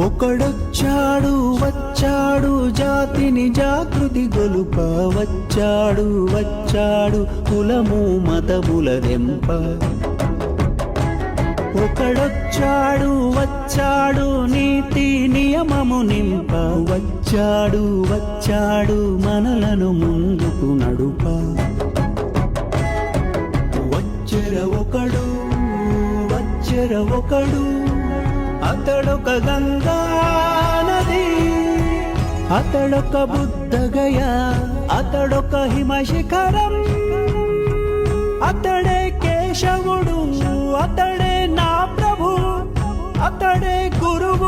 ఒకడొచ్చాడు వచ్చాడు జాతిని జాగృతి గొలుప వచ్చాడు వచ్చాడు కులము మతముల దెంప ఒకడొచ్చాడు వచ్చాడు నీతి నియమము నింప వచ్చాడు వచ్చాడు మనలను ముందుకు నడుప వచ్చెర ఒకడు అతడొక గంగా నది అతడొక బుద్ధగయ అతడొక హిమశిఖరం అతడే కేశవుడు అతడే నా ప్రభు అతడే గురువు